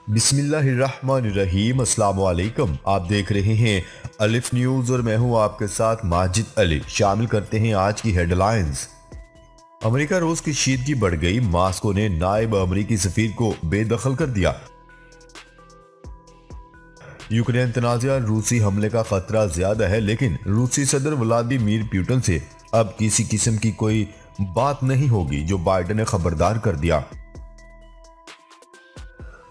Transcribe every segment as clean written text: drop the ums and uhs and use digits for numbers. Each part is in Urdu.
بسم اللہ الرحمن الرحیم۔ السلام علیکم، آپ دیکھ رہے ہیں الف نیوز اور میں ہوں آپ کے ساتھ ماجد علی۔ شامل کرتے ہیں آج کی ہیڈ لائنز۔ امریکہ روس کی کشیدگی بڑھ گئی، ماسکو نے نائب امریکی سفیر کو بے دخل کر دیا۔ یوکرین تنازع، روسی حملے کا خطرہ زیادہ ہے لیکن روسی صدر ولادیمیر پوٹن سے اب کسی قسم کی کوئی بات نہیں ہوگی، جو بائیڈن نے خبردار کر دیا۔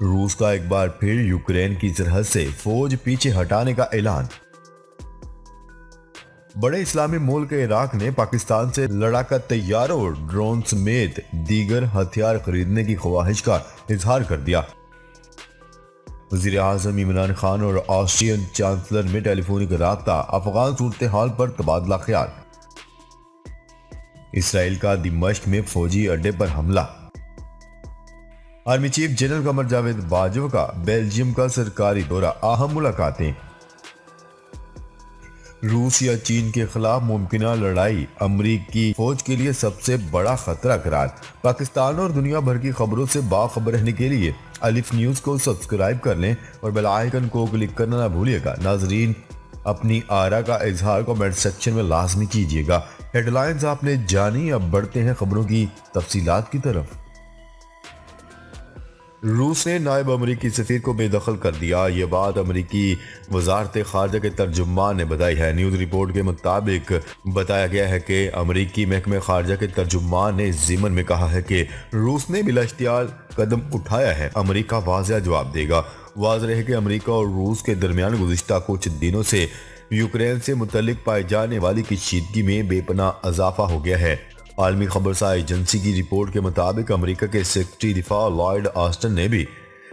روس کا ایک بار پھر یوکرین کی سرحد سے فوج پیچھے ہٹانے کا اعلان۔ بڑے اسلامی ملک عراق نے پاکستان سے لڑاکا طیاروں اور ڈرون سمیت دیگر ہتھیار خریدنے کی خواہش کا اظہار کر دیا۔ وزیر اعظم عمران خان اور آسٹریلین چانسلر میں ٹیلی فونک رابطہ، افغان صورتحال پر تبادلہ خیال۔ اسرائیل کا دمشق میں فوجی اڈے پر حملہ۔ Army chief general Qamar Javed Bajwa کا بیلجیم کا سرکاری دورہ، اہم ملاقاتیں۔ روس یا چین کے خلاف ممکنہ لڑائی امریکی فوج کے لیے سب سے بڑا خطرہ قرار۔ پاکستان اور دنیا بھر کی خبروں سے باخبر رہنے کے لیے الف نیوز کو سبسکرائب کر لیں اور بیل آئیکن کو کلک کرنا نہ بھولیے گا۔ ناظرین، اپنی آرا کا اظہار کمنٹ سیکشن میں لازمی کیجیے گا۔ ہیڈ لائنز آپ نے جانی، اب بڑھتے ہیں خبروں کی تفصیلات کی طرف۔ روس نے نائب امریکی سفیر کو بے دخل کر دیا، یہ بات امریکی وزارت خارجہ کے ترجمان نے بتائی ہے۔ نیوز رپورٹ کے مطابق بتایا گیا ہے کہ امریکی محکمہ خارجہ کے ترجمان نے اس ضمن میں کہا ہے کہ روس نے بلا اشتعال قدم اٹھایا ہے، امریکہ واضح جواب دے گا۔ واضح ہے کہ امریکہ اور روس کے درمیان گزشتہ کچھ دنوں سے یوکرین سے متعلق پائی جانے والی کشیدگی میں بے پناہ اضافہ ہو گیا ہے۔ عالمی خبرساں ایجنسی کی رپورٹ کے مطابق امریکہ کے سیکرٹری دفاع لائیڈ آسٹن نے بھی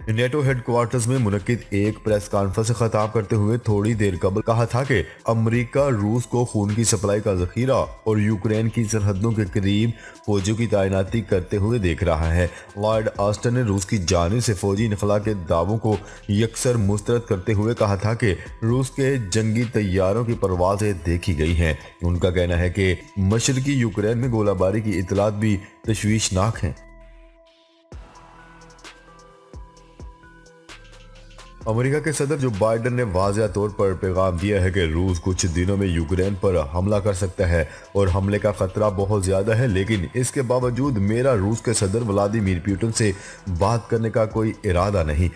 نیٹو ہیڈ کوارٹرز میں منعقد ایک پریس کانفرنس سے خطاب کرتے ہوئے تھوڑی دیر قبل کہا تھا کہ امریکہ روس کو خون کی سپلائی کا ذخیرہ اور یوکرین کی سرحدوں کے قریب فوجیوں کی تعیناتی کرتے ہوئے دیکھ رہا ہے۔ لائیڈ آسٹن نے روس کی جانب سے فوجی انخلاء کے دعووں کو یکسر مسترد کرتے ہوئے کہا تھا کہ روس کے جنگی طیاروں کی پروازیں دیکھی گئی ہیں۔ ان کا کہنا ہے کہ مشرقی یوکرین میں گولہ باری کی اطلاعات بھی تشویشناک ہیں۔ امریکہ کے صدر جو بائیڈن نے واضح طور پر پیغام دیا ہے کہ روس کچھ دنوں میں یوکرین پر حملہ کر سکتا ہے اور حملے کا خطرہ بہت زیادہ ہے، لیکن اس کے باوجود میرا روس کے صدر ولادیمیر پوٹن سے بات کرنے کا کوئی ارادہ نہیں۔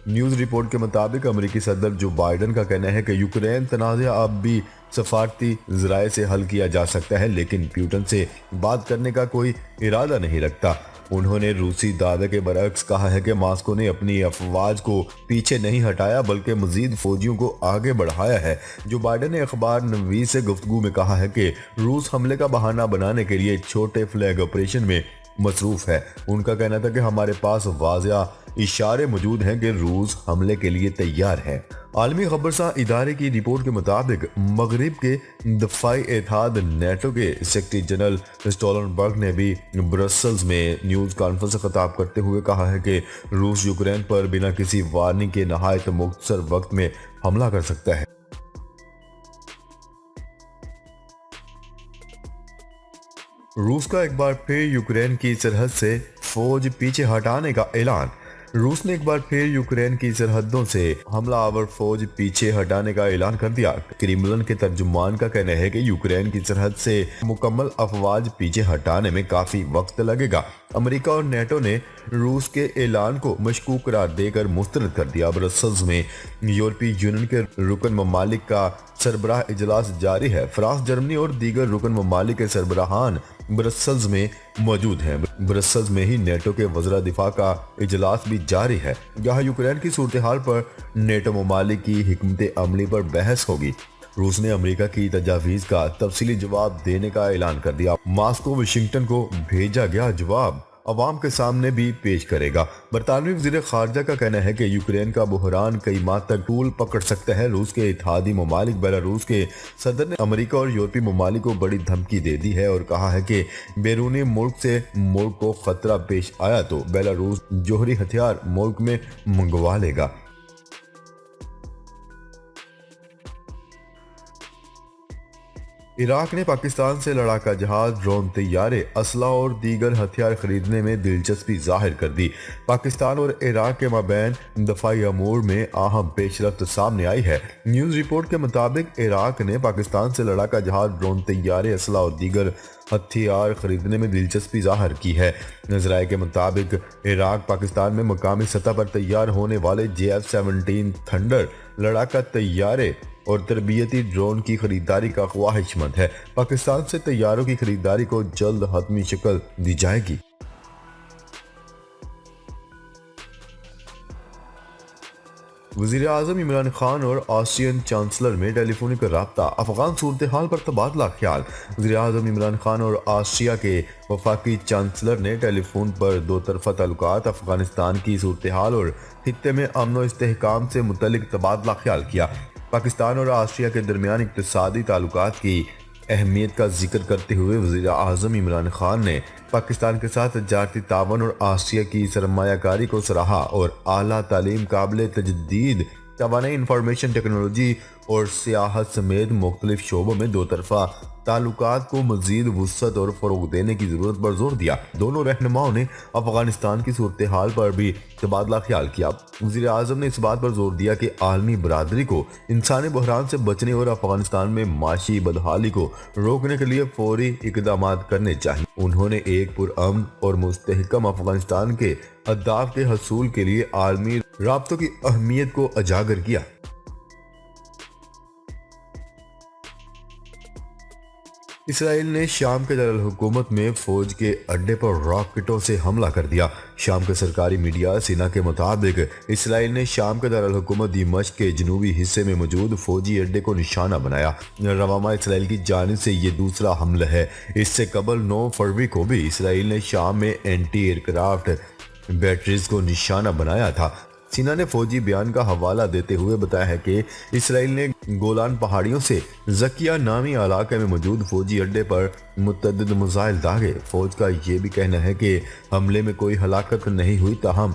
نیوز رپورٹ کے مطابق امریکی صدر جو بائیڈن کا کہنا ہے کہ یوکرین تنازع اب بھی سفارتی ذرائع سے حل کیا جا سکتا ہے، لیکن پوٹن سے بات کرنے کا کوئی ارادہ نہیں رکھتا۔ انہوں نے روسی دعوے کے برعکس کہا ہے کہ ماسکو نے اپنی افواج کو پیچھے نہیں ہٹایا بلکہ مزید فوجیوں کو آگے بڑھایا ہے۔ جو بائیڈن نے اخبار نویس سے گفتگو میں کہا ہے کہ روس حملے کا بہانہ بنانے کے لیے چھوٹے فلیگ آپریشن میں مصروف ہے۔ ان کا کہنا تھا کہ ہمارے پاس واضح اشارے موجود ہیں کہ روس حملے کے لیے تیار ہے۔ عالمی خبرساں ادارے کی رپورٹ کے مطابق مغرب کے دفاعی اتحاد نیٹو کے سیکرٹری جنرل اسٹولنبرگ نے بھی برسلز میں نیوز کانفرنس سے خطاب کرتے ہوئے کہا ہے کہ روس یوکرین پر بنا کسی وارننگ کے نہایت مختصر وقت میں حملہ کر سکتا ہے۔ روس کا ایک بار پھر یوکرین کی سرحد سے فوج پیچھے ہٹانے کا اعلان۔ روس نے ایک بار پھر یوکرین کی سرحدوں سے حملہ آور فوج پیچھے ہٹانے کا اعلان کر دیا۔ کریملن کے ترجمان کا کہنا ہے کہ یوکرین کی سرحد سے مکمل افواج پیچھے ہٹانے میں کافی وقت لگے گا۔ امریکہ اور نیٹو نے روس کے اعلان کو مشکوک قرار دے کر مسترد کر دیا۔ برسلز میں یورپی یونین کے رکن ممالک کا سربراہ اجلاس جاری ہے۔ فرانس، جرمنی اور دیگر رکن ممالک کے سربراہان برسلز میں موجود ہیں۔ برسلز میں ہی نیٹو کے وزراء دفاع کا اجلاس بھی جاری ہے، جہاں یوکرین کی صورتحال پر نیٹو ممالک کی حکمت عملی پر بحث ہوگی۔ روس نے امریکہ کی تجاویز کا تفصیلی جواب دینے کا اعلان کر دیا۔ ماسکو واشنگٹن کو بھیجا گیا جواب عوام کے سامنے بھی پیش کرے گا۔ برطانوی وزیر خارجہ کا کہنا ہے کہ یوکرین کا بحران کئی ماہ تک طول پکڑ سکتا ہے۔ روس کے اتحادی ممالک بیلاروس کے صدر نے امریکہ اور یورپی ممالک کو بڑی دھمکی دے دی ہے اور کہا ہے کہ بیرونی ملک سے ملک کو خطرہ پیش آیا تو بیلاروس جوہری ہتھیار ملک میں منگوا لے گا۔ عراق نے پاکستان سے لڑاکا جہاز، ڈرون، طیارے، اسلحہ اور دیگر ہتھیار خریدنے میں دلچسپی ظاہر کر دی۔ پاکستان اور عراق کے مابین دفاعی امور میں اہم پیش رفت سامنے آئی ہے۔ نیوز رپورٹ کے مطابق عراق نے پاکستان سے لڑاکا جہاز، ڈرون، طیارے، اسلحہ اور دیگر ہتھیار خریدنے میں دلچسپی ظاہر کی ہے۔ ذرائع کے مطابق عراق پاکستان میں مقامی سطح پر تیار ہونے والے JF-17 تھنڈر لڑاکا طیارے اور تربیتی ڈرون کی خریداری کا خواہش مند ہے۔ پاکستان سے طیاروں کی خریداری کو جلد حتمی شکل دی جائے گی۔ وزیر اعظم عمران خان اور آسٹریین چانسلر میں ٹیلی فونک رابطہ، افغان صورتحال پر تبادلہ خیال۔ وزیر اعظم عمران خان اور آسٹریا کے وفاقی چانسلر نے ٹیلی فون پر دو طرفہ تعلقات، افغانستان کی صورتحال اور خطے میں امن و استحکام سے متعلق تبادلہ خیال کیا۔ پاکستان اور آسٹریا کے درمیان اقتصادی تعلقات کی اہمیت کا ذکر کرتے ہوئے وزیر اعظم عمران خان نے پاکستان کے ساتھ تجارتی تعاون اور آسٹریا کی سرمایہ کاری کو سراہا اور اعلیٰ تعلیم، قابل تجدید توانائی، انفارمیشن ٹیکنالوجی اور سیاحت سمیت مختلف شعبوں میں دو طرفہ تعلقات کو مزید وسعت اور فروغ دینے کی ضرورت پر زور دیا۔ دونوں رہنماؤں نے افغانستان کی صورتحال پر بھی تبادلہ خیال کیا۔ وزیر اعظم نے اس بات پر زور دیا کہ عالمی برادری کو انسانی بحران سے بچنے اور افغانستان میں معاشی بدحالی کو روکنے کے لیے فوری اقدامات کرنے چاہیے۔ انہوں نے ایک پرامن اور مستحکم افغانستان کے اہداف کے حصول کے لیے عالمی رابطوں کی اہمیت کو اجاگر کیا۔ اسرائیل نے شام کے دارالحکومت میں فوج کے اڈے پر راکٹوں سے حملہ کر دیا۔ شام کے سرکاری میڈیا سینا کے مطابق اسرائیل نے شام کے دارالحکومت دمشق کے جنوبی حصے میں موجود فوجی اڈے کو نشانہ بنایا۔ رواں ماہ اسرائیل کی جانب سے یہ دوسرا حملہ ہے۔ اس سے قبل 9 فروری کو بھی اسرائیل نے شام میں اینٹی ایئرکرافٹ بیٹریز کو نشانہ بنایا تھا۔ سینا نے فوجی بیان کا حوالہ دیتے ہوئے بتایا ہے کہ اسرائیل نے گولان پہاڑیوں سے زکیہ نامی علاقے میں موجود فوجی اڈے پر متعدد میزائل داغے۔ فوج کا یہ بھی کہنا ہے کہ حملے میں کوئی ہلاکت نہیں ہوئی، تاہم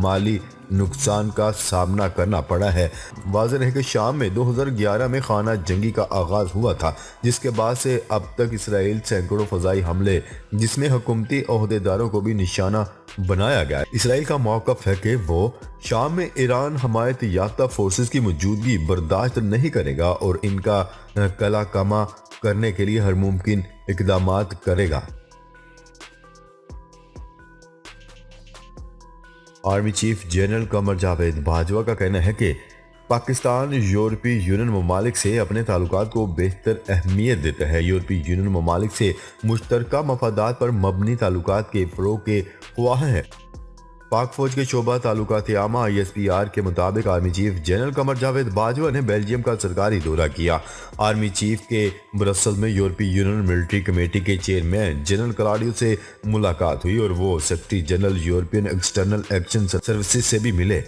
مالی نقصان کا سامنا کرنا پڑا ہے۔ واضح ہے کہ شام میں 2011 میں خانہ جنگی کا آغاز ہوا تھا، جس کے بعد سے اب تک اسرائیل سینکڑوں فضائی حملے، جس میں حکومتی عہدیداروں کو بھی نشانہ بنایا گیا ہے۔ اسرائیل کا موقف ہے کہ وہ شام میں ایران حمایت یافتہ فورسز کی موجودگی برداشت نہیں کرے گا اور ان کا کلا کما کرنے کے لیے ہر ممکن اقدامات کرے گا۔ Army chief general Qamar Javed Bajwa کا کہنا ہے کہ پاکستان یورپی یونین ممالک سے اپنے تعلقات کو بہتر اہمیت دیتا ہے۔ یورپی یونین ممالک سے مشترکہ مفادات پر مبنی تعلقات کے فروغ کے خواہاں ہیں۔ پاک فوج کے شعبہ تعلقات عامہ ISPR کے مطابق army chief general Qamar Javed Bajwa نے بیلجیم کا سرکاری دورہ کیا۔ آرمی چیف کے برسلز میں یورپی یونین ملٹری کمیٹی کے چیئرمین جنرل کلاڈیو سے ملاقات ہوئی اور وہ secretary general European external action services سے بھی ملے۔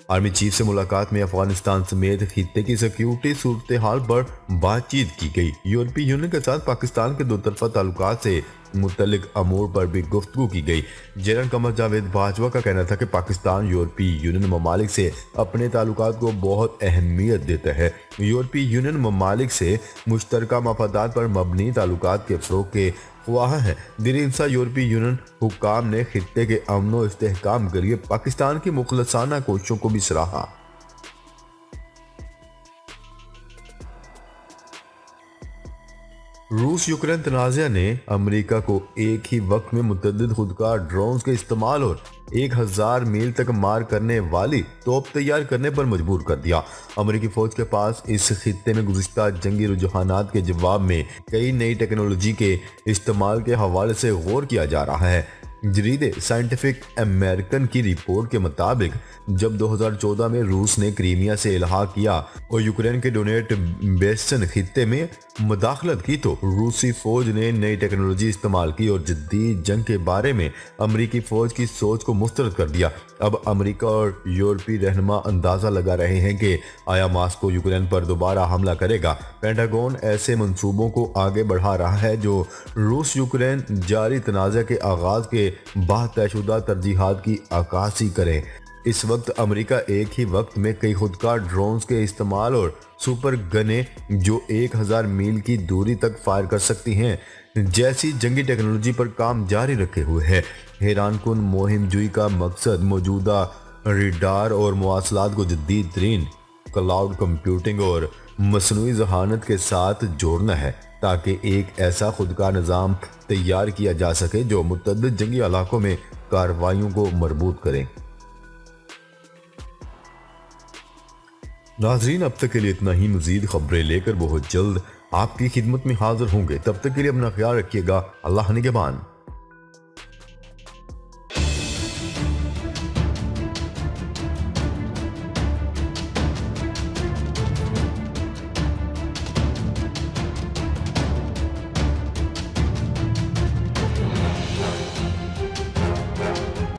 آرمی چیف سے ملاقات میں افغانستان سمیت خطے کی سیکیورٹی صورتحال پر بات چیت کی گئی۔ یورپی یونین کے ساتھ پاکستان کے دو طرفہ تعلقات سے متعلق امور پر بھی گفتگو کی گئی۔ جنرل قمر جاوید باجوہ کا کہنا تھا کہ پاکستان یورپی یونین ممالک سے اپنے تعلقات کو بہت اہمیت دیتا ہے۔ یورپی یونین ممالک سے مشترکہ مفادات پر مبنی تعلقات کے فروغ کے خواہاں ہیں۔ درینسا یورپی یونین حکام نے خطے کے امن و استحکام کے لیے پاکستان کی مخلصانہ کوششوں کو بھی سراہا۔ روس یوکرین تنازع نے امریکہ کو ایک ہی وقت میں متعدد خودکار ڈرونز کے استعمال اور 1000 میل تک مار کرنے والی توپ تیار کرنے پر مجبور کر دیا۔ امریکی فوج کے پاس اس خطے میں گزشتہ جنگی رجحانات کے جواب میں کئی نئی ٹیکنالوجی کے استعمال کے حوالے سے غور کیا جا رہا ہے۔ جریدے سائنٹیفک امریکن کی رپورٹ کے مطابق جب 2014 میں روس نے کریمیا سے الحاق کیا اور یوکرین کے ڈونیٹ بیسن خطے میں مداخلت کی تو روسی فوج نے نئی ٹیکنالوجی استعمال کی اور جدید جنگ کے بارے میں امریکی فوج کی سوچ کو مسترد کر دیا۔ اب امریکہ اور یورپی رہنما اندازہ لگا رہے ہیں کہ آیا ماسکو یوکرین پر دوبارہ حملہ کرے گا۔ پینٹاگون ایسے منصوبوں کو آگے بڑھا رہا ہے جو روس یوکرین جاری تنازع کے آغاز کے بعد طے شدہ ترجیحات کی عکاسی کریں۔ اس وقت امریکہ ایک ہی وقت میں کئی خودکار ڈرونز کے استعمال اور سپر گنیں جو 1000 میل کی دوری تک فائر کر سکتی ہیں جیسی جنگی ٹیکنالوجی پر کام جاری رکھے ہوئے ہے۔ حیران کن مہم جوئی کا مقصد موجودہ ریڈار اور مواصلات کو جدید ترین کلاؤڈ کمپیوٹنگ اور مصنوعی ذہانت کے ساتھ جوڑنا ہے تاکہ ایک ایسا خودکار نظام تیار کیا جا سکے جو متعدد جنگی علاقوں میں کارروائیوں کو مربوط کرے۔ ناظرین، اب تک کے لیے اتنا ہی۔ مزید خبریں لے کر بہت جلد آپ کی خدمت میں حاضر ہوں گے۔ تب تک کے لیے اپنا خیال رکھیے گا۔ اللہ نگہبان۔